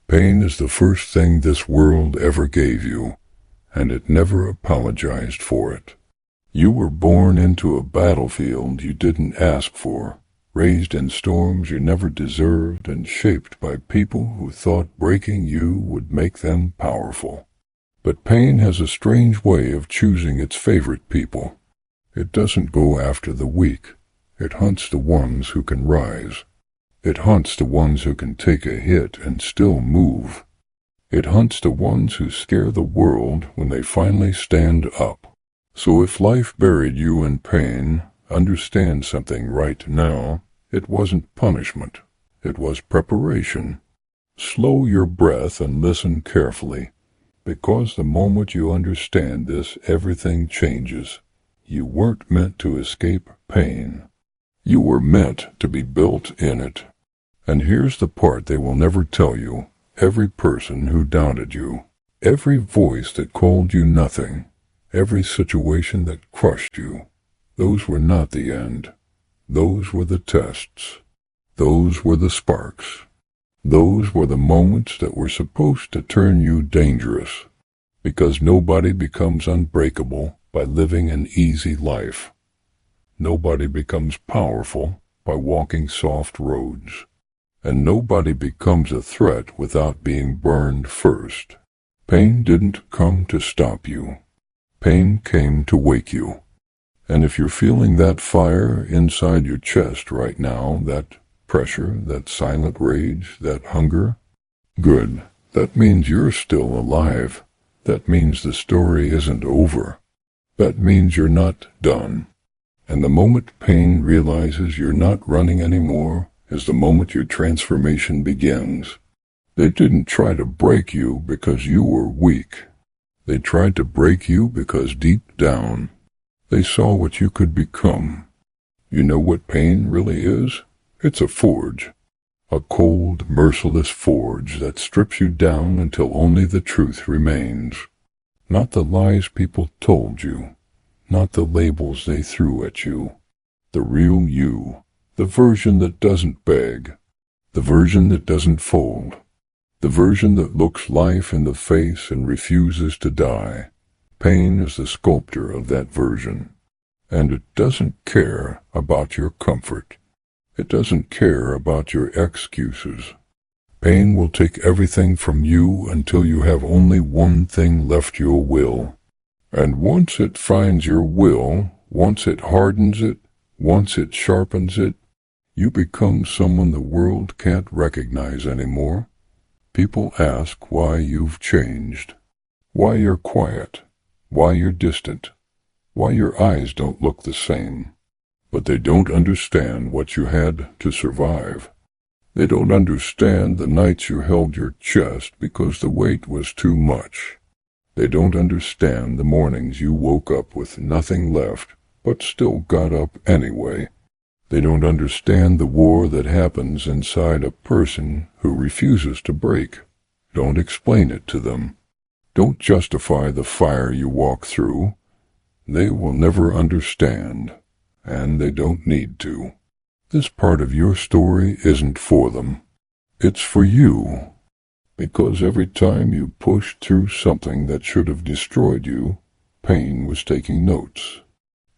Pain is the first thing this world ever gave you, and it never apologized for it. You were born into a battlefield you didn't ask for, raised in storms you never deserved, and shaped by people who thought breaking you would make them powerful. But pain has a strange way of choosing its favorite people. It doesn't go after the weak. It hunts the ones who can rise. It hunts the ones who can take a hit and still move. It hunts the ones who scare the world when they finally stand up. So if life buried you in pain, understand something right now. It wasn't punishment. It was preparation. Slow your breath and listen carefully, because the moment you understand this, everything changes. You weren't meant to escape pain. You were meant to be built in it. And here's the part they will never tell you. Every person who doubted you, every voice that called you nothing, every situation that crushed you, those were not the end. Those were the tests. Those were the sparks. Those were the moments that were supposed to turn you dangerous, because nobody becomes unbreakable by living an easy life. Nobody becomes powerful by walking soft roads. And nobody becomes a threat without being burned first. Pain didn't come to stop you. Pain came to wake you. And if you're feeling that fire inside your chest right now, that pressure, that silent rage, that hunger, good. That means you're still alive. That means the story isn't over. That means you're not done. And the moment pain realizes you're not running anymore is the moment your transformation begins. They didn't try to break you because you were weak. They tried to break you because deep down, they saw what you could become. You know what pain really is? It's a forge. A cold, merciless forge that strips you down until only the truth remains. Not the lies people told you. Not the labels they threw at you. The real you. The version that doesn't beg. The version that doesn't fold. The version that looks life in the face and refuses to die. Pain is the sculptor of that version. And it doesn't care about your comfort. It doesn't care about your excuses. Pain will take everything from you until you have only one thing left: your will. And once it finds your will, once it hardens it, once it sharpens it, you become someone the world can't recognize anymore. People ask why you've changed, why you're quiet, why you're distant, why your eyes don't look the same. But they don't understand what you had to survive. They don't understand the nights you held your chest because the weight was too much. They don't understand the mornings you woke up with nothing left, but still got up anyway. They don't understand the war that happens inside a person who refuses to break. Don't explain it to them. Don't justify the fire you walk through. They will never understand, and they don't need to. This part of your story isn't for them. It's for you. Because every time you pushed through something that should have destroyed you, pain was taking notes.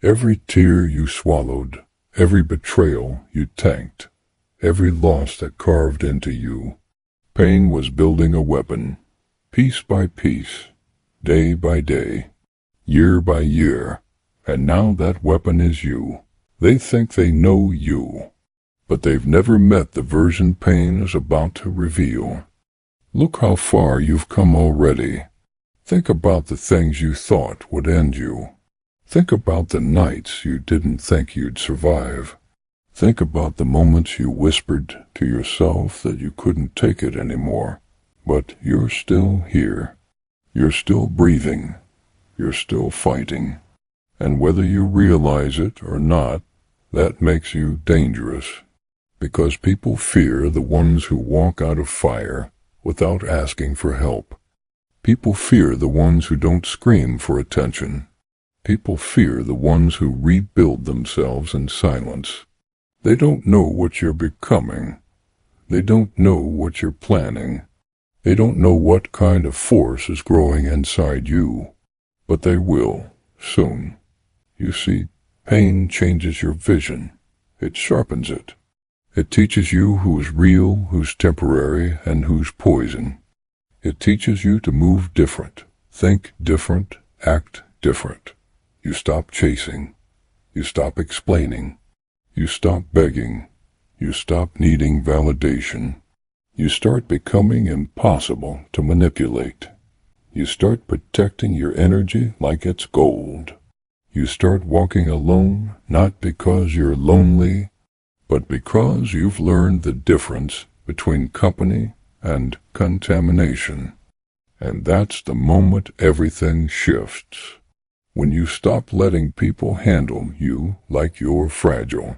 Every tear you swallowed, every betrayal you tanked, every loss that carved into you, pain was building a weapon, piece by piece, day by day, year by year, and now that weapon is you. They think they know you, but they've never met the version pain is about to reveal. Look how far you've come already. Think about the things you thought would end you. Think about the nights you didn't think you'd survive. Think about the moments you whispered to yourself that you couldn't take it anymore. But you're still here. You're still breathing. You're still fighting. And whether you realize it or not, that makes you dangerous. Because people fear the ones who walk out of fire without asking for help. People fear the ones who don't scream for attention. People fear the ones who rebuild themselves in silence. They don't know what you're becoming. They don't know what you're planning. They don't know what kind of force is growing inside you, but they will, soon. You see, pain changes your vision. It sharpens it. It teaches you who's real, who's temporary, and who's poison. It teaches you to move different, think different, act different. You stop chasing. You stop explaining. You stop begging. You stop needing validation. You start becoming impossible to manipulate. You start protecting your energy like it's gold. You start walking alone, not because you're lonely, but because you've learned the difference between company and contamination. And that's the moment everything shifts. When you stop letting people handle you like you're fragile.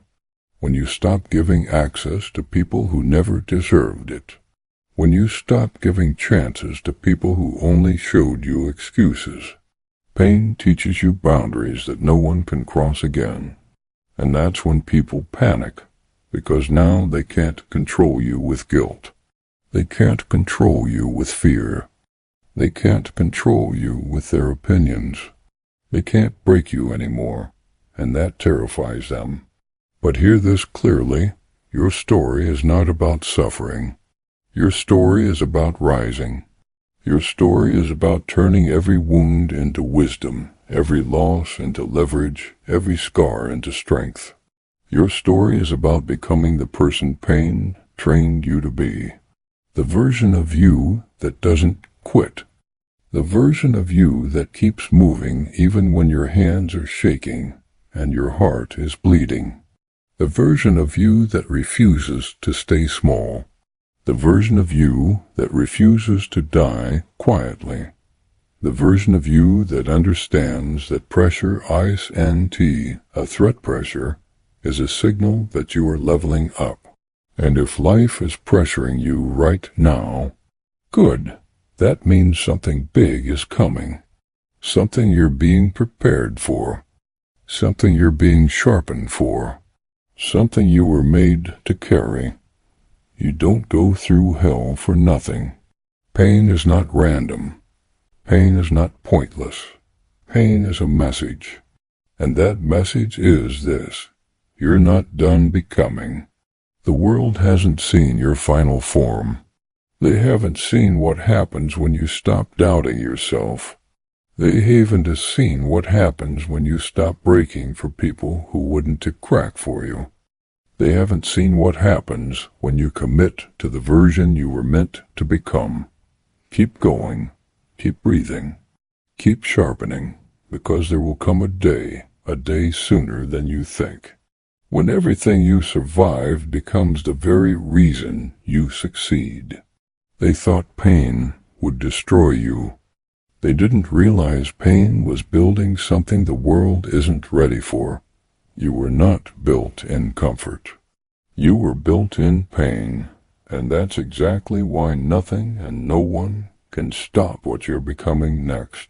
When you stop giving access to people who never deserved it. When you stop giving chances to people who only showed you excuses. Pain teaches you boundaries that no one can cross again. And that's when people panic, because now they can't control you with guilt. They can't control you with fear. They can't control you with their opinions. They can't break you anymore, and that terrifies them. But hear this clearly, your story is not about suffering. Your story is about rising. Your story is about turning every wound into wisdom, every loss into leverage, every scar into strength. Your story is about becoming the person pain trained you to be. The version of you that doesn't quit. The version of you that keeps moving even when your hands are shaking and your heart is bleeding. The version of you that refuses to stay small. The version of you that refuses to die quietly. The version of you that understands that pressure INT, a threat pressure, is a signal that you are leveling up. And if life is pressuring you right now, good. That means something big is coming. Something you're being prepared for. Something you're being sharpened for. Something you were made to carry. You don't go through hell for nothing. Pain is not random. Pain is not pointless. Pain is a message. And that message is this: you're not done becoming. The world hasn't seen your final form. They haven't seen what happens when you stop doubting yourself. They haven't seen what happens when you stop breaking for people who wouldn't crack for you. They haven't seen what happens when you commit to the version you were meant to become. Keep going. Keep breathing. Keep sharpening, because there will come a day sooner than you think, when everything you survived becomes the very reason you succeed. They thought pain would destroy you. They didn't realize pain was building something the world isn't ready for. You were not built in comfort. You were built in pain, and that's exactly why nothing and no one can stop what you're becoming next.